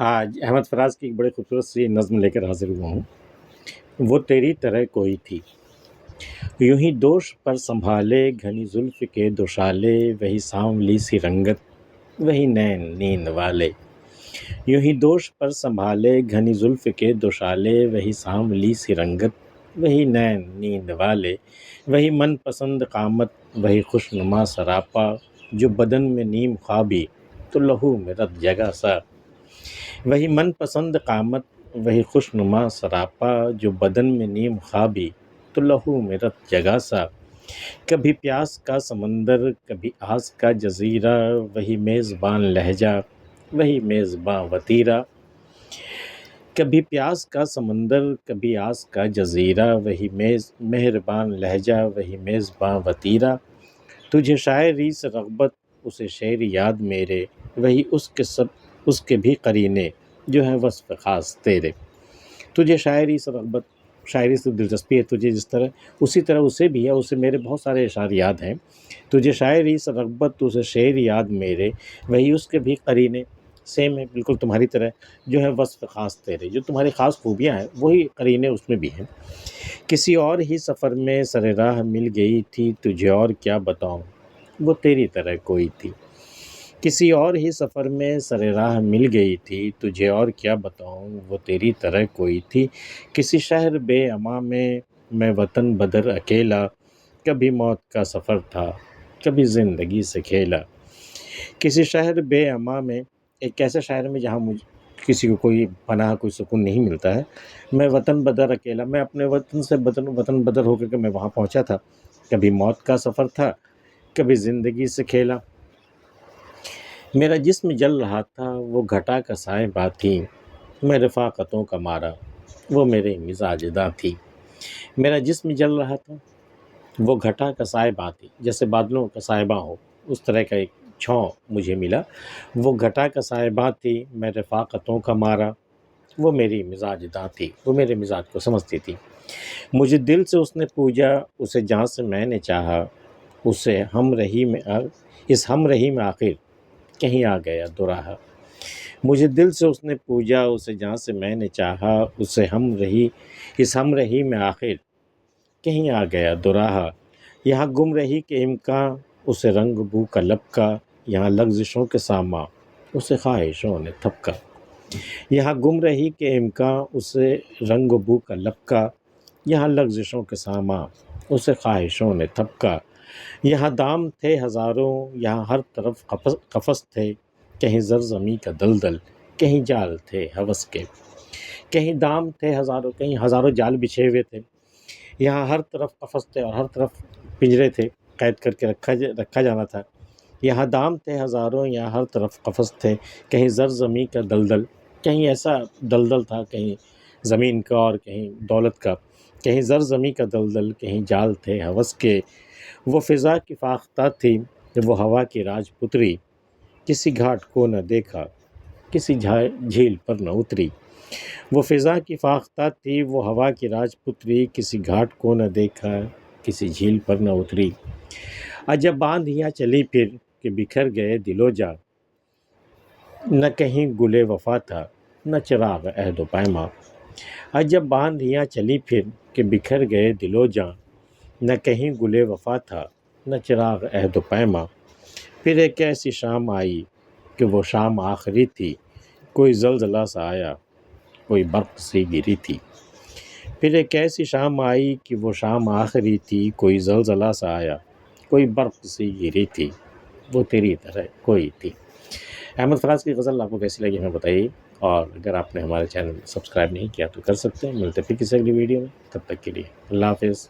آج احمد فراز کی ایک بڑی خوبصورت سی نظم لے کر حاضر ہوا ہوں۔ وہ تیری طرح کوئی تھی، یوں ہی دوش پر سنبھالے گھنی زلف کے دوشالے، وہی سانولی سی رنگت وہی نین نیند والے۔ یوں ہی دوش پر سنبھالے گھنی زلف کے دوشالے، وہی سانولی سی رنگت وہی نین نیند والے۔ وہی من پسند قامت وہی خوش نما سراپا، جو بدن میں نیم خوابی تو لہو میں رت جگہ سا۔ وہی من پسند قامت وہی خوش نما سراپا، جو بدن میں نیم خوابی تو لہو میں رت جگہ سا۔ کبھی پیاس کا سمندر کبھی آس کا جزیرہ، وہی میزبان لہجہ وہی میزباں وطیرہ۔ کبھی پیاس کا سمندر کبھی آس کا جزیرہ، وہی مہربان لہجہ وہی میزباں وطیرہ۔ تجھے شاعری سے رغبت اسے شعر یاد میرے، وہی اس کے بھی قرینے جو ہیں وصف خاص تیرے۔ تجھے شاعری سے رغبت، شاعری سے دلچسپی ہے تجھے جس طرح، اسی طرح اسے بھی ہے، اسے میرے بہت سارے اشعار یاد ہیں۔ تجھے شاعری سے رغبت اسے شعر یاد میرے، وہی اس کے بھی قرینے، سیم ہے بالکل تمہاری طرح، جو ہے وصف خاص تیرے، جو تمہاری خاص خوبیاں ہیں وہی قرینے اس میں بھی ہیں۔ کسی اور ہی سفر میں سر راہ مل گئی تھی، تجھے اور کیا بتاؤں وہ تیری طرح کوئی تھی۔ کسی اور ہی سفر میں سر راہ مل گئی تھی، تجھے اور کیا بتاؤں وہ تیری طرح کوئی تھی۔ کسی شہر بے امان میں وطن بدر اکیلا، کبھی موت کا سفر تھا کبھی زندگی سے کھیلا۔ کسی شہر بے امان میں، ایک ایسے شہر میں جہاں کسی کو کوئی پناہ کوئی سکون نہیں ملتا ہے، میں وطن بدر اکیلا، میں اپنے وطن سے وطن بدر ہو کر کے میں وہاں پہنچا تھا، کبھی موت کا سفر تھا کبھی زندگی سے کھیلا۔ میرا جسم جل رہا تھا وہ گھٹا کا سائبہ تھی، میں رفاقتوں کا مارا وہ میرے مزاج داں تھی۔ میرا جسم جل رہا تھا وہ گھٹا کا سائبہ تھی، جیسے بادلوں کا سائبہ ہو اس طرح کا ایک چھاؤں مجھے ملا، وہ گھٹا کا سائبہ تھی، میں رفاقتوں کا مارا وہ میری مزاج داں تھی، وہ میرے مزاج کو سمجھتی تھی۔ مجھے دل سے اس نے پوجا اسے جان سے میں نے چاہا، اسے اس ہم رہی میں آخر کہیں آ گیا دوراہا۔ مجھے دل سے اس نے پوجا اسے جان سے میں نے چاہا، اس ہم رہی میں آخر کہیں آ گیا دوراہا۔ یہاں گم رہی کے امکان اسے رنگ بو کا لپکا، یہاں لغزشوں کے ساما اسے خواہشوں نے تھپکا۔ یہاں گم رہی کے امکان اسے رنگ بو کا لپکا، یہاں لغزشوں کے ساما اسے خواہشوں نے تھپکا۔ یہاں دام تھے ہزاروں یہاں ہر طرف قفس تھے، کہیں زرزمی کا دلدل کہیں جال تھے ہوس کے۔ کہیں دام تھے ہزاروں، کہیں ہزاروں جال بچھے ہوئے تھے، یہاں ہر طرف قفس تھے اور ہر طرف پنجرے تھے، قید کر کے رکھا جانا تھا۔ یہاں دام تھے ہزاروں یہاں ہر طرف قفس تھے، کہیں زرزمی کا دلدل، کہیں ایسا دلدل تھا، کہیں زمین کا اور کہیں دولت کا، کہیں زرزمی کا دلدل کہیں جال تھے ہوس کے۔ وہ فضا کی فاختہ تھی وہ ہوا کی راج پتری، کسی گھاٹ کو نہ دیکھا کسی جھیل پر نہ اتری۔ وہ فضا کی فاختہ تھی وہ ہوا کی راج پتری، کسی گھاٹ کو نہ دیکھا کسی جھیل پر نہ اتری۔ عجب باندھیاں چلی پھر کہ بکھر گئے دل و جاں، نہ کہیں گلے وفا تھا نہ چراغ عہد و پیماں۔ عجب باندھیاں چلی پھر کہ بکھر گئے دل و جاں، نہ کہیں گلے وفا تھا نہ چراغ عہد و پیماں۔ پھر ایک ایسی شام آئی کہ وہ شام آخری تھی، کوئی زلزلہ سا آیا کوئی برق سی گری تھی۔ پھر ایک ایسی شام آئی کہ وہ شام آخری تھی، کوئی زلزلہ سا آیا کوئی برق سی گری تھی، وہ تیری طرح کوئی تھی۔ احمد فراز کی غزل آپ کو کیسی لگی ہمیں بتائیے، اور اگر آپ نے ہمارے چینل سبسکرائب نہیں کیا تو کر سکتے ہیں۔ ملتے پھر کسی اگلی ویڈیو میں، تب تک کے لیے اللہ حافظ۔